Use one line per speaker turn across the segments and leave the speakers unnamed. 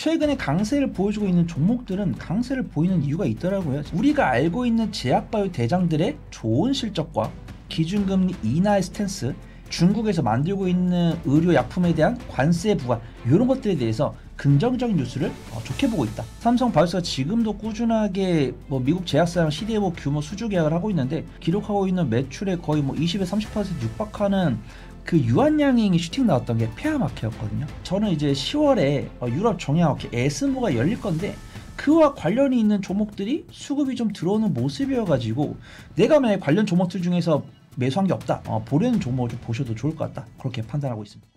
최근에 강세를 보여주고 있는 종목들은 강세를 보이는 이유가 있더라고요. 우리가 알고 있는 제약바이오 대장들의 좋은 실적과 기준금리 인하의 스탠스, 중국에서 만들고 있는 의료약품에 대한 관세 부과 이런 것들에 대해서 긍정적인 뉴스를 좋게 보고 있다. 삼성바이오스가 지금도 꾸준하게 미국 제약사랑 CDMO 규모 수주 계약을 하고 있는데 기록하고 있는 매출의 거의 20에서 30% 육박하는 그 유한양행이 슈팅 나왔던 게 페아마케였거든요. 저는 이제 10월에 유럽 정약업체 에스모가 열릴 건데 그와 관련이 있는 종목들이 수급이 좀 들어오는 모습이어가지고 내가 만약 관련 종목들 중에서 매수한 게 없다, 보려는 종목을 좀 보셔도 좋을 것 같다, 그렇게 판단하고 있습니다.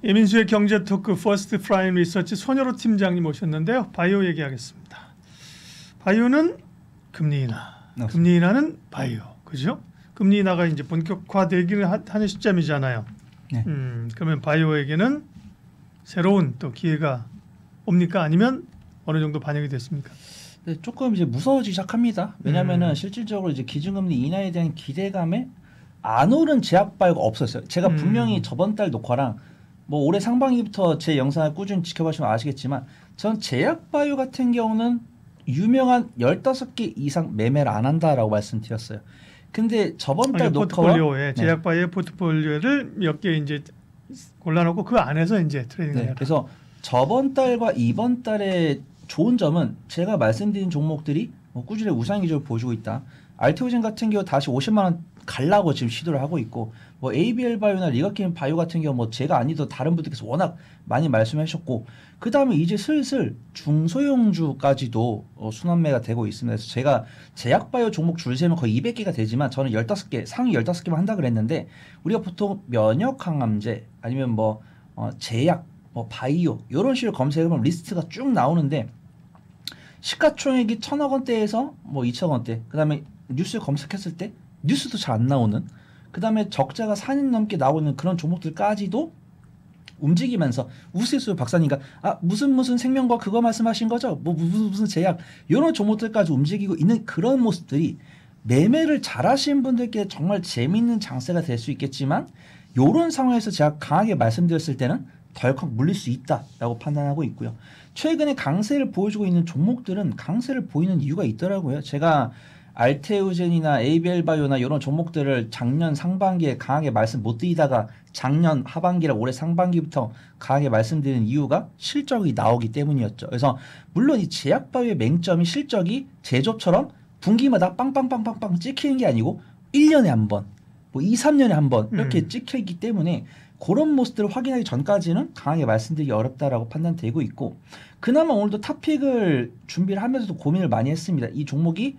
이민수의 경제토크 퍼스트 프라임 리서치 손여로 팀장님 오셨는데요. 바이오 얘기하겠습니다. 바이오는 금리 인하, 맞습니다. 금리 인하는 바이오, 그죠? 금리 인하가 이제 본격화되기를 하는 시점이잖아요.
네.
그러면 바이오에게는 새로운 또 기회가 옵니까? 아니면 어느 정도 반영이 됐습니까?
네, 조금 이제 무서워지기 시작합니다. 왜냐하면은 실질적으로 이제 기준금리 인하에 대한 기대감에 안 오른 제약바이오가 없었어요. 제가 분명히 저번 달 녹화랑 올해 상반기부터 제 영상을 꾸준히 지켜보시면 아시겠지만 전 제약바이오 같은 경우는 유명한 15개 이상 매매를 안 한다라고 말씀드렸어요. 근데 저번 달 녹화와
포트폴리오에 제약바이오 포트폴리오를 몇 개 이제 골라놓고 그 안에서 이제 트레이딩을 해라.
그래서 저번 달과 이번 달의 좋은 점은 제가 말씀드린 종목들이 꾸준히 우상 기조를 보여주고 있다. 알테오젠 같은 경우 다시 50만 원 갈라고 지금 시도를 하고 있고, ABL 바이오나 리가케인 바이오 같은 경우 제가 아니도 다른 분들께서 워낙 많이 말씀하셨고, 그 다음에 이제 슬슬 중소형주까지도 순환매가 되고 있습니다. 그래서 제가 제약바이오 종목 줄 세면 거의 200개가 되지만 저는 15개, 상위 15개만 한다 그랬는데, 우리가 보통 면역항암제 아니면 제약, 바이오 이런 식으로 검색해보면 리스트가 쭉 나오는데 시가총액이 1,000억 원대에서 2,000억 원대, 그 다음에 뉴스 검색했을 때 뉴스도 잘 안 나오는, 그 다음에 적자가 4년 넘게 나오고 있는 그런 종목들까지도 움직이면서 우스갯소리 박사님과 무슨 생명과 그거 말씀하신 거죠? 무슨 제약 이런 종목들까지 움직이고 있는 그런 모습들이 매매를 잘 하시는 분들께 정말 재미있는 장세가 될 수 있겠지만, 이런 상황에서 제가 강하게 말씀드렸을 때는 덜컥 물릴 수 있다라고 판단하고 있고요. 최근에 강세를 보여주고 있는 종목들은 강세를 보이는 이유가 있더라고요. 제가 알테오젠이나 ABL 바이오나 이런 종목들을 작년 상반기에 강하게 말씀 못 드리다가 작년 하반기라 올해 상반기부터 강하게 말씀드리는 이유가 실적이 나오기 때문이었죠. 그래서 물론 이 제약바이오의 맹점이 실적이 제조업처럼 분기마다 빵빵빵빵빵 찍히는 게 아니고 1년에 한 번, 2, 3년에 한 번 이렇게 찍혀있기 때문에 그런 모습들을 확인하기 전까지는 강하게 말씀드리기 어렵다라고 판단되고 있고, 그나마 오늘도 탑픽을 준비를 하면서도 고민을 많이 했습니다. 이 종목이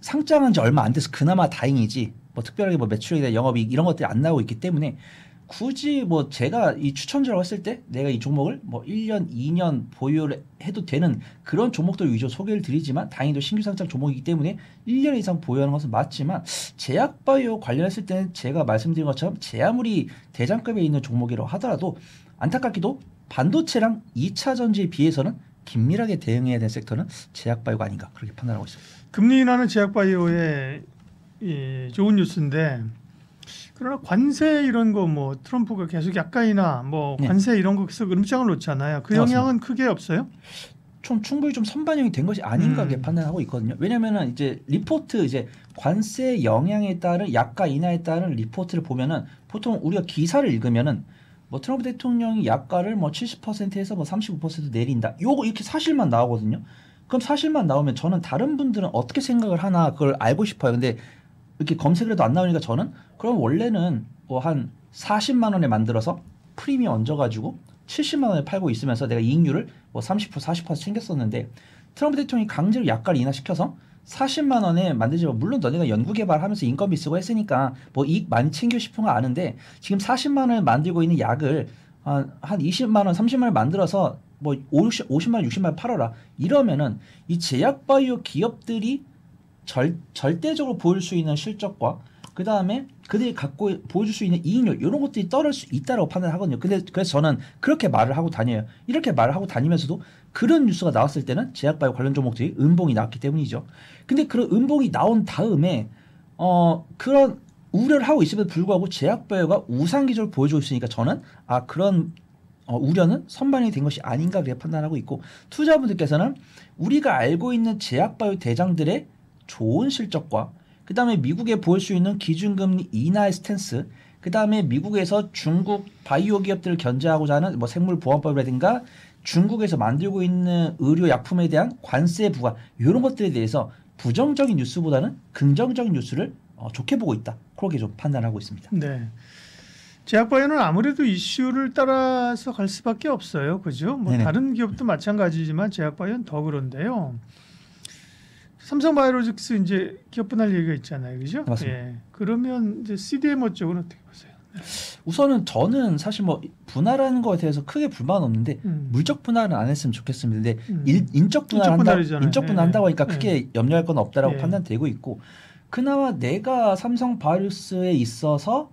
상장한 지 얼마 안 돼서 그나마 다행이지 특별하게 매출액이나 영업이익 이런 것들이 안 나오고 있기 때문에 굳이 제가 이 추천주라고 했을 때 내가 이 종목을 1년, 2년 보유를 해도 되는 그런 종목들 위주로 소개를 드리지만, 다행히도 신규 상장 종목이기 때문에 1년 이상 보유하는 것은 맞지만 제약바이오 관련했을 때는 제가 말씀드린 것처럼 제 아무리 대장급에 있는 종목이라고 하더라도 안타깝게도 반도체랑 2차 전지에 비해서는 긴밀하게 대응해야 될 섹터는 제약바이오가 아닌가, 그렇게 판단하고 있습니다.
금리 인하는 제약바이오의 좋은 뉴스인데, 그러나 관세 이런 거 트럼프가 계속 약간이나 관세 이런 거 계속 음장을 놓잖아요. 그 영향은 크게 없어요?
충분히 좀 선반영이 된 것이 아닌가 그렇게 판단하고 있거든요. 왜냐면은 이제 리포트, 관세 영향에 따른 약가 인하에 따른 리포트를 보면은 보통 우리가 기사를 읽으면은 트럼프 대통령이 약가를 70%에서 35% 내린다, 요거 이렇게 사실만 나오거든요. 그럼 사실만 나오면 저는 다른 분들은 어떻게 생각을 하나 그걸 알고 싶어요. 근데 이렇게 검색을 해도 안 나오니까 저는 그럼 원래는 한 40만 원에 만들어서 프리미엄 얹어가지고 70만 원에 팔고 있으면서 내가 이익률을 30% 40% 챙겼었는데, 트럼프 대통령이 강제로 약가를 인하시켜서 40만 원에 만들지만, 물론 너네가 연구개발하면서 인건비 쓰고 했으니까 이익 많이 챙겨 싶은 거 아는데, 지금 40만 원에 만들고 있는 약을 한 20만 원 30만 원 만들어서 50만 원 60만 원 팔아라 이러면은 이 제약바이오 기업들이 절대적으로 보일 수 있는 실적과 그 다음에 그들이 갖고 보여줄 수 있는 이익률 이런 것들이 떨어질 수 있다고 판단하거든요. 그래서 저는 그렇게 말을 하고 다녀요. 이렇게 말을 하고 다니면서도 그런 뉴스가 나왔을 때는 제약바이오 관련 종목들이 음봉이 나왔기 때문이죠. 근데 그런 음봉이 나온 다음에 그런 우려를 하고 있음에도 불구하고 제약바이오가 우상 기조를 보여주고 있으니까 저는 그런 우려는 선반영이 된 것이 아닌가 그렇게 판단하고 있고, 투자분들께서는 우리가 알고 있는 제약바이오 대장들의 좋은 실적과 그 다음에 미국에 보일 수 있는 기준금리 인하의 스탠스, 그 다음에 미국에서 중국 바이오 기업들을 견제하고자 하는 뭐 생물보안법이라든가 중국에서 만들고 있는 의료약품에 대한 관세 부과 이런 것들에 대해서 부정적인 뉴스보다는 긍정적인 뉴스를 좋게 보고 있다. 그렇게 좀 판단하고 있습니다.
네. 제약바이오는 아무래도 이슈를 따라서 갈 수밖에 없어요. 그죠? 뭐
네네.
다른 기업도 마찬가지지만 제약바이오는 더 그런데요. 삼성바이오로직스 이제 기업 분할 얘기가 있잖아요. 그죠?
맞습니다.
예. 그러면 이제 CDMO 쪽은 어떻게 보세요? 네.
우선은 저는 사실 뭐 분할하는 거에 대해서 크게 불만은 없는데 물적 분할은 안 했으면 좋겠습니다. 근데 인적
분할이잖아요.
인적 분할 한다고 하니까
예.
크게 염려할 건 없다라고
예.
판단되고 있고, 그나마 내가 삼성바이오로직스에 있어서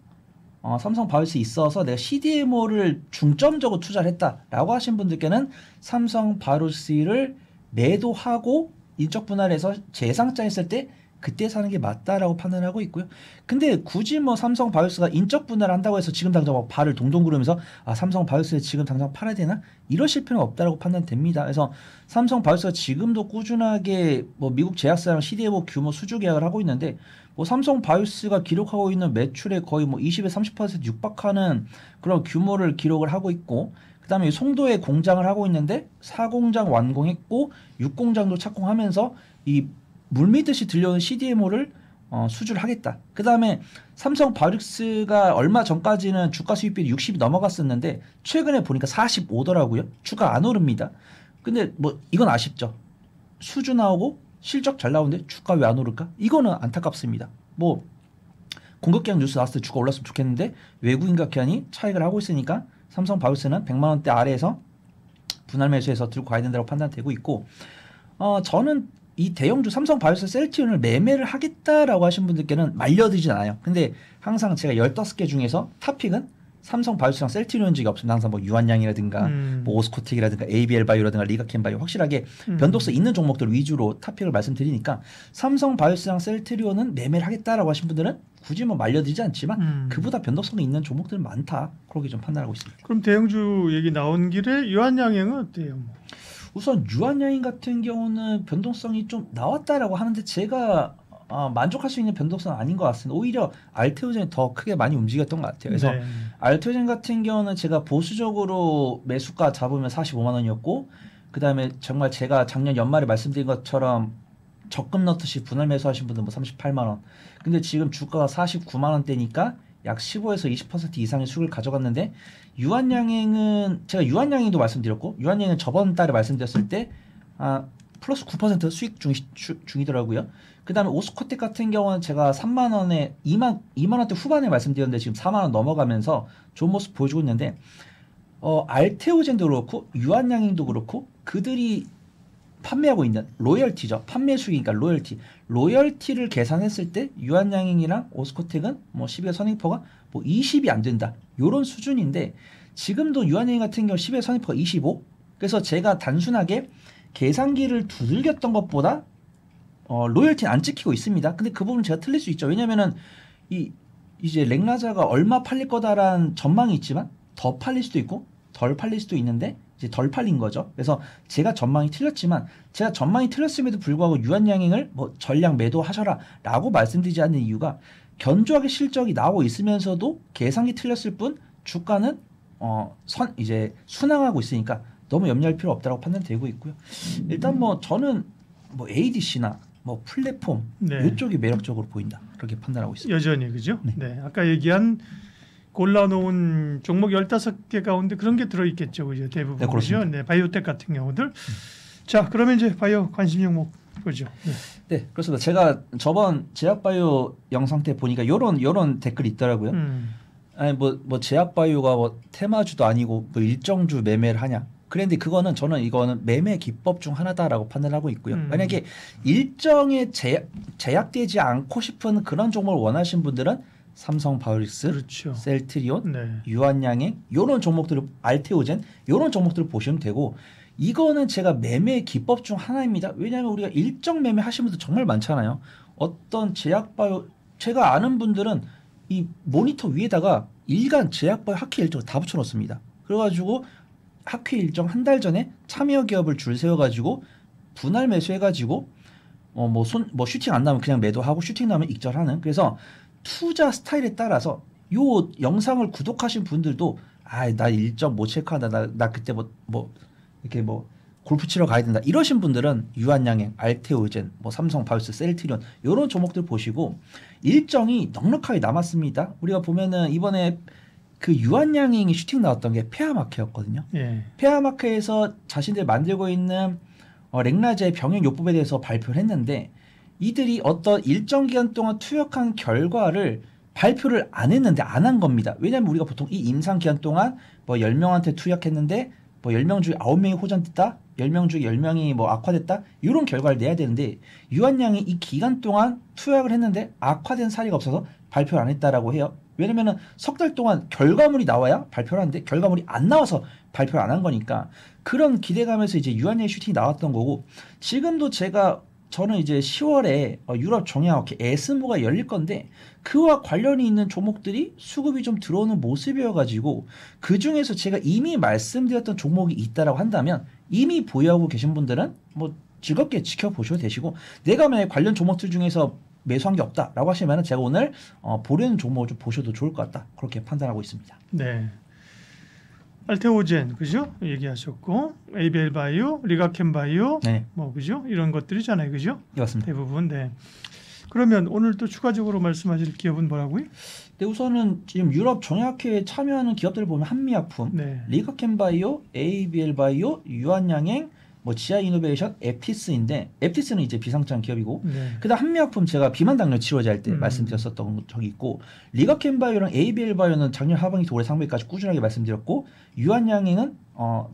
내가 CDMO를 중점적으로 투자를 했다라고 하신 분들께는 삼성바이오로직스를 매도하고 인적 분할해서 재상장했을 때 그때 사는 게 맞다라고 판단하고 있고요. 근데 굳이 뭐 삼성바이오로직스가 인적 분할을 한다고 해서 지금 당장 막 발을 동동 구르면서 삼성바이오로직스 지금 당장 팔아야 되나? 이러실 필요는 없다라고 판단됩니다. 그래서 삼성바이오로직스가 지금도 꾸준하게 뭐 미국 제약사랑 CDMO 규모 수주 계약을 하고 있는데, 뭐 삼성바이오로직스가 기록하고 있는 매출의 거의 뭐 20에서 30% 육박하는 그런 규모를 기록을 하고 있고, 그다음에 송도에 공장을 하고 있는데 4공장 완공했고 6공장도 착공하면서 이 물밀듯이 들려오는 CDMO를 수주를 하겠다. 그다음에 삼성바이오로직스가 얼마 전까지는 주가 수익비율이 60이 넘어갔었는데 최근에 보니까 45더라고요. 주가 안 오릅니다. 근데 뭐 이건 아쉽죠. 수주 나오고 실적 잘 나오는데 주가 왜 안 오를까? 이거는 안타깝습니다. 뭐 공급 계약 뉴스 나왔을 때 주가 올랐으면 좋겠는데 외국인과 기관이 차익을 하고 있으니까 삼성바이오로직스는 100만 원대 아래에서 분할 매수해서 들고 가야 된다고 판단되고 있고, 저는 이 대형주 삼성바이오로직스 셀트리온을 매매를 하겠다라고 하신 분들께는 말려들진 않아요. 근데 항상 제가 15개 중에서 탑픽은 삼성바이오로직스랑 셀트리온 적이 없습니다. 항상 뭐 유한양이라든가 뭐 오스코텍이라든가 ABL바이오라든가 리가켄바이오 확실하게 변동성 있는 종목들 위주로 탑픽을 말씀드리니까, 삼성바이오로직스랑 셀트리온은 매매를 하겠다라고 하신 분들은 굳이 뭐 말려들지 않지만 그보다 변동성이 있는 종목들은 많다. 그렇게 좀 판단하고 있습니다.
그럼 대형주 얘기 나온 길에 유한양행은 어때요? 뭐?
우선 유한양행 같은 경우는 변동성이 좀 나왔다라고 하는데 제가 만족할 수 있는 변동성은 아닌 것 같습니다. 오히려 알테오젠이 더 크게 많이 움직였던 것 같아요. 그래서
네.
알테오젠 같은 경우는 제가 보수적으로 매수가 잡으면 45만 원이었고, 그다음에 정말 제가 작년 연말에 말씀드린 것처럼 적금 넣듯이 분할 매수하신 분들 뭐 38만 원. 근데 지금 주가가 49만 원대니까 약 15에서 20% 이상의 수익을 가져갔는데, 유한양행은 제가 유한양행도 말씀드렸고, 유한양행은 저번 달에 말씀드렸을 때 플러스 9% 수익 중이더라고요. 그다음에 오스코텍 같은 경우는 제가 3만 원에 2만 원대 후반에 말씀드렸는데 지금 4만 원 넘어가면서 좋은 모습 보여주고 있는데, 알테오젠도 그렇고 유한양행도 그렇고 그들이 판매하고 있는 로열티죠. 판매 수익이니까 로열티를 계산했을 때 유한양행이랑 오스코텍은 뭐 10의 선행포가 뭐 20이 안 된다. 요런 수준인데, 지금도 유한양행 같은 경우 10의 선행포가 25. 그래서 제가 단순하게 계산기를 두들겼던 것보다 로열티는 안 찍히고 있습니다. 근데 그 부분 제가 틀릴 수 있죠. 왜냐면은 이제 렉라자가 얼마 팔릴 거다라는 전망이 있지만 더 팔릴 수도 있고 덜 팔릴 수도 있는데 이제 덜 팔린 거죠. 그래서 제가 전망이 틀렸지만, 제가 전망이 틀렸음에도 불구하고 유한양행을 뭐 전량 매도하셔라라고 말씀드리지 않는 이유가, 견조하게 실적이 나오고 있으면서도 계산기 틀렸을 뿐 주가는 이제 순항하고 있으니까 너무 염려할 필요 없다고 판단되고 있고요. 일단 뭐 저는 뭐 ADC나 뭐 플랫폼
네.
이쪽이 매력적으로 보인다. 그렇게 판단하고 있습니다.
여전히 그죠?
네.
네. 아까 얘기한 골라놓은 종목 15개 가운데 그런 게 들어있겠죠. 그죠? 대부분.
네,
그죠?
그렇습니다.
네, 바이오텍 같은 경우들. 자, 그러면 이제 바이오 관심 종목 보죠. 네.
네, 그렇습니다. 제가 저번 제약바이오 영상 때 보니까 요런 댓글이 있더라고요. 아니 뭐 제약바이오가 뭐 테마주도 아니고 뭐 일정주 매매를 하냐. 그런데 이거는 매매 기법 중 하나다라고 판단하고 있고요. 만약에 일정에 제약되지 않고 싶은 그런 종목을 원하시는 분들은 삼성바이오로직스,
그렇죠.
셀트리온,
네.
유한양행 요런 종목들을, 알테오젠 요런 종목들을 보시면 되고, 이거는 제가 매매 기법 중 하나입니다. 왜냐하면 우리가 일정 매매 하시는 분들 정말 많잖아요. 어떤 제약바이오, 제가 아는 분들은 이 모니터 위에다가 일간 제약바이오 학회 일정을 다 붙여놓습니다. 그래가지고 학회 일정 한 달 전에 참여 기업을 줄 세워가지고 분할 매수해가지고 뭐 슈팅 안 나면 그냥 매도하고 슈팅 나면 익절하는. 그래서 투자 스타일에 따라서 요 영상을 구독하신 분들도 나 일정 못 체크한다. 나 그때 이렇게 골프 치러 가야 된다. 이러신 분들은 유한양행, 알테오젠, 삼성 바이오스, 셀트리온 이런 종목들 보시고 일정이 넉넉하게 남았습니다. 우리가 보면은 이번에 그 유한양행이 슈팅 나왔던 게 페아마케였거든요.
예.
페아마케에서 자신들 만들고 있는 렉라제의 병행 요법에 대해서 발표를 했는데 이들이 어떤 일정 기간 동안 투약한 결과를 발표를 안 했는데 안 한 겁니다. 왜냐하면 우리가 보통 이 임상 기간 동안 10명한테 투약했는데 10명 중에 9명이 호전됐다. 10명 중에 10명이 악화됐다. 이런 결과를 내야 되는데 유한양이 이 기간 동안 투약을 했는데 악화된 사례가 없어서 발표를 안 했다라고 해요. 왜냐면은 석 달 동안 결과물이 나와야 발표를 하는데 결과물이 안 나와서 발표를 안 한 거니까 그런 기대감에서 이제 유한양의 슈팅이 나왔던 거고 지금도 저는 이제 10월에 유럽 종양학회 에스모가 열릴 건데 그와 관련이 있는 종목들이 수급이 좀 들어오는 모습이어가지고 그 중에서 제가 이미 말씀드렸던 종목이 있다라고 한다면 이미 보유하고 계신 분들은 즐겁게 지켜보셔도 되시고 내가 만약에 관련 종목들 중에서 매수한 게 없다라고 하시면 제가 오늘 보려는 종목을 좀 보셔도 좋을 것 같다 그렇게 판단하고 있습니다.
네. 알테오젠 그죠? 얘기하셨고 ABL 바이오, 리가켄 바이오
네.
그죠? 이런 것들이잖아요. 그죠?
네, 맞습니다.
대부분. 네. 그러면 오늘 또 추가적으로 말씀하실 기업은 뭐라고요?
네, 우선은 지금 유럽 종약회에 참여하는 기업들을 보면 한미약품,
네.
리가켄 바이오, ABL 바이오, 유한양행, 지아이노베이션, 앱티스인데 앱티스는 이제 비상장 기업이고
네.
그다음 한미약품 제가 비만당뇨 치료제 할 때 말씀드렸었던 적이 있고 리가켄 바이오랑 ABL 바이오는 작년 하반기부터 올해 상반기까지 꾸준하게 말씀드렸고 유한양행은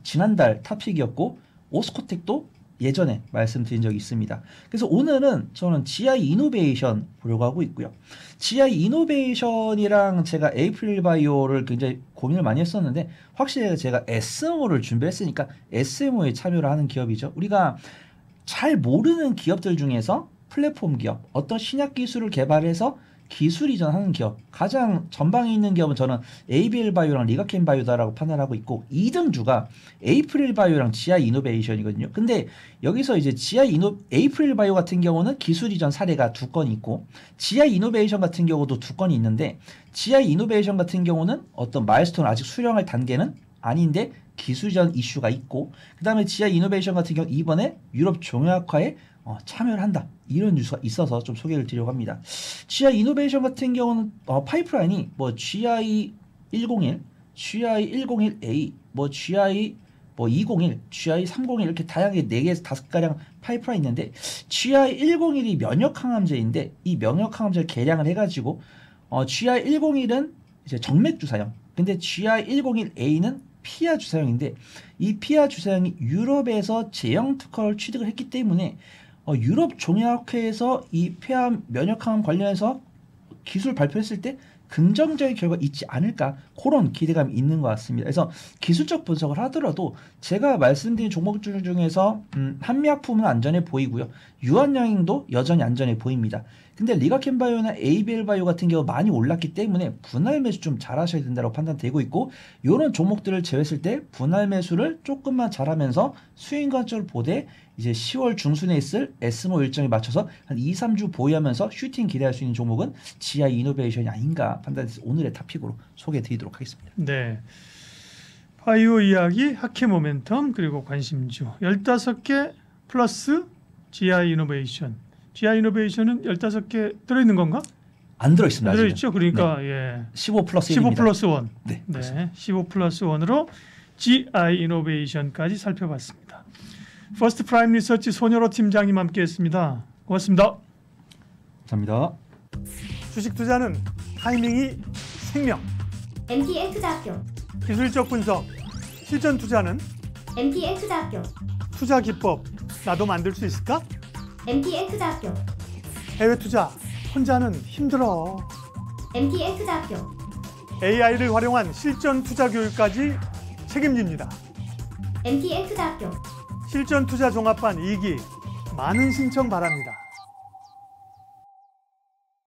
지난달 탑픽이었고 오스코텍도 예전에 말씀드린 적이 있습니다. 그래서 오늘은 저는 GI 이노베이션 보려고 하고 있고요. GI 이노베이션이랑 제가 에이프릴 바이오를 굉장히 고민을 많이 했었는데 확실히 제가 SMO를 준비했으니까 SMO에 참여를 하는 기업이죠. 우리가 잘 모르는 기업들 중에서 플랫폼 기업, 어떤 신약 기술을 개발해서 기술 이전하는 기업, 가장 전방에 있는 기업은 저는 ABL 바이오랑 리가켄 바이오다라고 판단하고 있고 2등주가 에이프릴 바이오랑 GI 이노베이션이거든요. 근데 여기서 이제 에이프릴 바이오 같은 경우는 기술 이전 사례가 2건이 있고 GI 이노베이션 같은 경우도 2건이 있는데 GI 이노베이션 같은 경우는 어떤 마일스톤을 아직 수령할 단계는 아닌데 기술 이전 이슈가 있고 그다음에 GI 이노베이션 같은 경우 이번에 유럽 종약화에 참여를 한다. 이런 뉴스가 있어서 좀 소개를 드리려고 합니다. GI 이노베이션 같은 경우는 파이프라인이 GI101, GI101A, GI201, GI301 이렇게 다양하게 4개에서 5가량 파이프라인 있는데 GI101이 면역항암제인데 이 면역항암제를 개량을 해가지고 GI101은 이제 정맥 주사형, 근데 GI101A는 피하 주사형인데 이 피하 주사형이 유럽에서 제형 특허를 취득을 했기 때문에 유럽 종약회에서 이 폐암 면역항암 관련해서 기술 발표했을 때 긍정적인 결과가 있지 않을까 그런 기대감이 있는 것 같습니다. 그래서 기술적 분석을 하더라도 제가 말씀드린 종목들 중에서 한미약품은 안전해 보이고요. 유한양행도 여전히 안전해 보입니다. 근데 리가켄 바이오나 ABL 바이오 같은 경우 많이 올랐기 때문에 분할 매수 좀 잘하셔야 된다고 판단되고 있고 이런 종목들을 제외했을 때 분할 매수를 조금만 잘하면서 수익 관점을 보되 이제 10월 중순에 있을 SMO 일정에 맞춰서 한 2, 3주 보유하면서 슈팅 기대할 수 있는 종목은 GI 이노베이션이 아닌가 판단해서 오늘의 탑픽으로 소개해드리도록 하겠습니다.
네. 바이오 이야기, 학회 모멘텀 그리고 관심주 15개 플러스 GI 이노베이션. GI 이노베이션은 15개 들어있는 건가?
안 들어있습니다.
들어있죠. 그러니까
네. 15 플러스
15
1입니다.
플러스 1.
네,
네. 15 플러스 1으로 GI 이노베이션까지 살펴봤습니다. 퍼스트 프라임 리서치 손여로 팀장님 함께했습니다. 고맙습니다.
감사합니다.
주식 투자는 타이밍이 생명.
MTN 투자학교.
기술적 분석, 실전 투자는
MTN 투자학교.
투자 기법 나도 만들 수 있을까?
MTN 투자학교.
해외 투자 혼자는 힘들어.
MTN 투자학교.
AI를 활용한 실전 투자 교육까지 책임집니다.
MTN 투자학교.
실전 투자 종합반 2기 많은 신청 바랍니다.